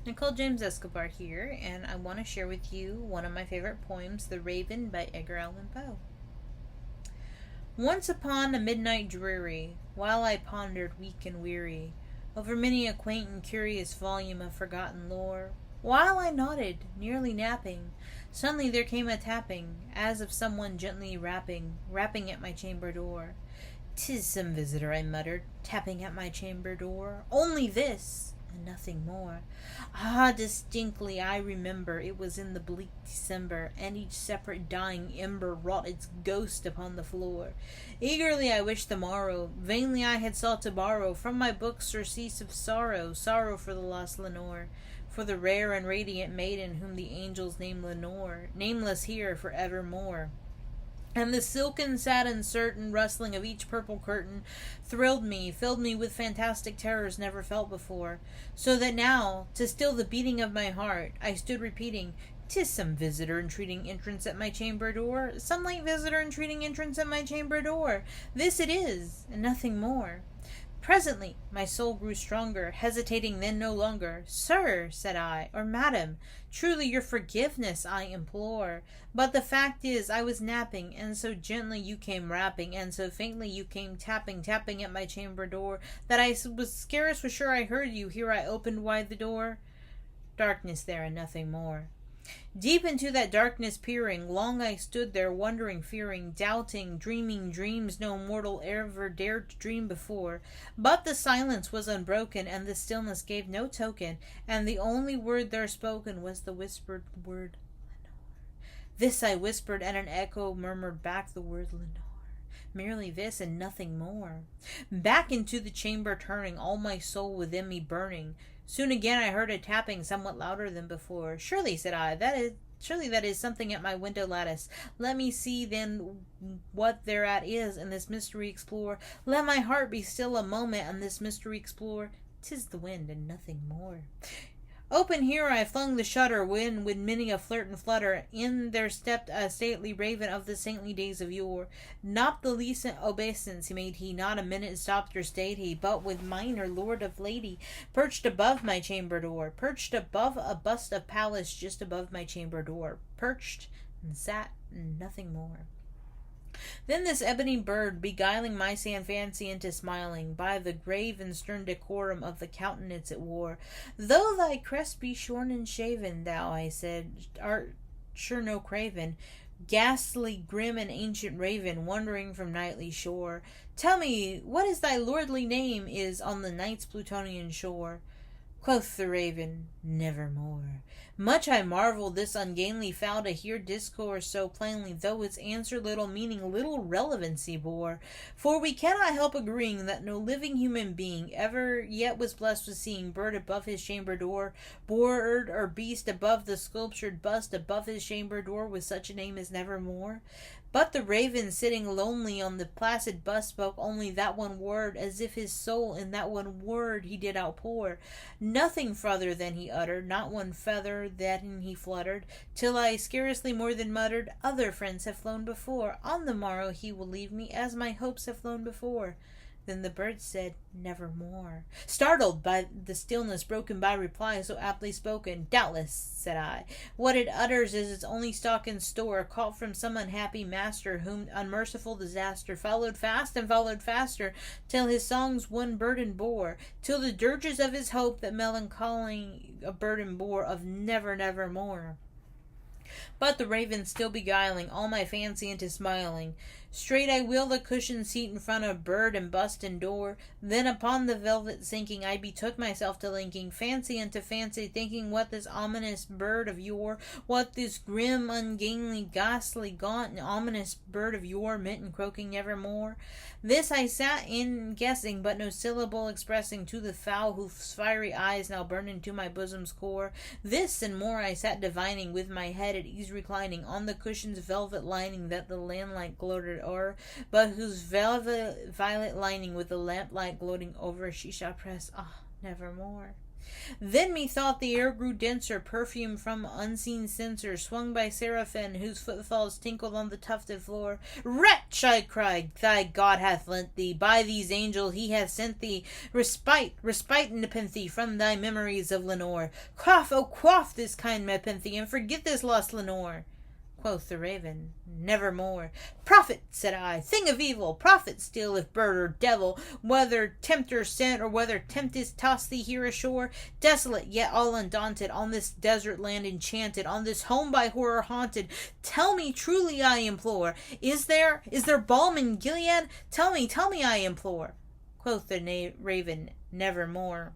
Nicole James Escobar here, and I want to share with you one of my favorite poems, The Raven by Edgar Allan Poe. Once upon a midnight dreary, while I pondered weak and weary over many a quaint and curious volume of forgotten lore, while I nodded, nearly napping, suddenly there came a tapping, as of someone gently rapping at my chamber door. "'Tis some visitor," I muttered, tapping at my chamber door. "Only this, and nothing more." Ah, distinctly I remember it was in the bleak December, and each separate dying ember wrought its ghost upon the floor. Eagerly I wished the morrow, vainly I had sought to borrow from my books surcease of sorrow for the lost Lenore, for the rare and radiant maiden whom the angels name Lenore, nameless here for evermore. And the silken satin certain rustling of each purple curtain thrilled me, filled me with fantastic terrors never felt before, so that now, to still the beating of my heart, I stood repeating, "'Tis some visitor entreating entrance at my chamber door, some late visitor entreating entrance at my chamber door. This it is, and nothing more." Presently my soul grew stronger, hesitating then no longer. "Sir," said I, "or madam, truly your forgiveness I implore. But the fact is I was napping, and so gently you came rapping, and so faintly you came tapping at my chamber door, that I was scarce was sure I heard you. Here I opened wide the door. Darkness there and nothing more." Deep into that darkness peering, long I stood there, wondering, fearing, doubting, dreaming dreams no mortal ever dared to dream before. But the silence was unbroken, and the stillness gave no token, and the only word there spoken was the whispered word, "Lenore." This I whispered, and an echo murmured back the word, "Lenore." Merely this, and nothing more. Back into the chamber turning, all my soul within me burning. Soon again I heard a tapping somewhat louder than before. "Surely," said I, surely that is something at my window lattice. Let me see then what thereat is, and this mystery explore. Let my heart be still a moment, and this mystery explore. 'Tis the wind, and nothing more. Open here I flung the shutter, when, with many a flirt and flutter, in there stepped a stately raven of the saintly days of yore. Not the least obeisance made he, not a minute stopped or stayed he, but with minor lord of lady, perched above my chamber door, perched above a bust of Pallas just above my chamber door, perched and sat, and nothing more. Then this ebony bird, beguiling my sad fancy into smiling, by the grave and stern decorum of the countenance it wore, "Though thy crest be shorn and shaven, thou," I said, "art sure no craven, ghastly, grim, and ancient raven, wandering from nightly shore. Tell me, what is thy lordly name is on the night's Plutonian shore?" Quoth the raven, "Nevermore." Much I marvelled this ungainly fowl to hear discourse so plainly, though its answer little meaning, little relevancy bore. For we cannot help agreeing that no living human being ever yet was blessed with seeing bird above his chamber door, bird or beast above the sculptured bust above his chamber door, with such a name as Nevermore. But the raven, sitting lonely on the placid bust, spoke only that one word, as if his soul in that one word he did outpour. Nothing further than he uttered, not one feather then he fluttered, till I scarcely more than muttered, "Other friends have flown before. On the morrow he will leave me, as my hopes have flown before." Then the bird said, "Nevermore." Startled by the stillness broken by reply so aptly spoken, "Doubtless," said I, "what it utters is its only stock and store, caught from some unhappy master, whom unmerciful disaster followed fast and followed faster, till his songs one burden bore, till the dirges of his hope that melancholy a burden bore of never, never more." But the raven still beguiling all my fancy into smiling, straight I wheeled a cushioned seat in front of bird and bust and door. Then upon the velvet sinking, I betook myself to linking fancy unto fancy, thinking what this ominous bird of yore, what this grim, ungainly, ghastly, gaunt, and ominous bird of yore meant in croaking nevermore. This I sat in guessing, but no syllable expressing to the fowl whose fiery eyes now burned into my bosom's core. This and more I sat divining, with my head at ease reclining on the cushion's velvet lining that the lamplight gloated o'er, but whose velvet violet lining with the lamplight gloating over she shall press, ah, nevermore. Then methought the air grew denser, perfume from unseen censers, swung by seraphim whose footfalls tinkled on the tufted floor. Wretch, I cried, thy God hath lent thee, by these angels he hath sent thee, respite nepenthe from thy memories of Lenore. Quaff, oh quaff this kind nepenthe, and forget this lost Lenore. Quoth the raven, nevermore. Prophet, said I, thing of evil, prophet still, if bird or devil, whether tempter sent or whether tempest tossed thee here ashore, desolate yet all undaunted, on this desert land enchanted, on this home by horror haunted, tell me truly, I implore, is there balm in Gilead? Tell me, I implore. Quoth the raven, nevermore.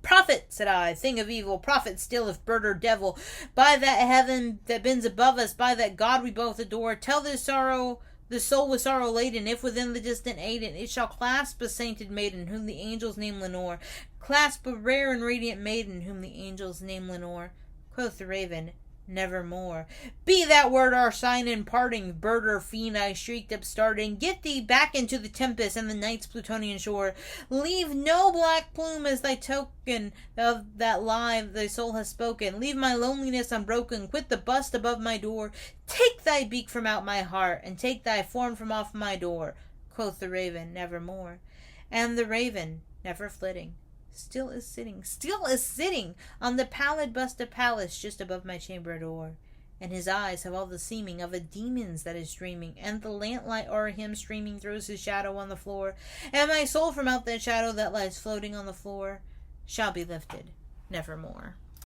Prophet, said I, thing of evil, prophet still, if bird or devil, by that heaven that bends above us, by that God we both adore, tell this soul with sorrow laden, if within the distant Aden, it shall clasp a sainted maiden, whom the angels name Lenore, clasp a rare and radiant maiden, whom the angels name Lenore. Quoth the raven, nevermore. Be that word our sign in parting, bird or fiend, I shrieked upstarting. Get thee back into the tempest and the night's Plutonian shore. Leave no black plume as thy token of that lie thy soul has spoken. Leave my loneliness unbroken. Quit the bust above my door. Take thy beak from out my heart, and take thy form from off my door. Quoth the raven, nevermore. And the raven, never flitting, still is sitting on the pallid bust of Pallas just above my chamber door. And his eyes have all the seeming of a demon's that is dreaming, and the lamplight o'er him streaming throws his shadow on the floor, and my soul from out that shadow that lies floating on the floor shall be lifted nevermore.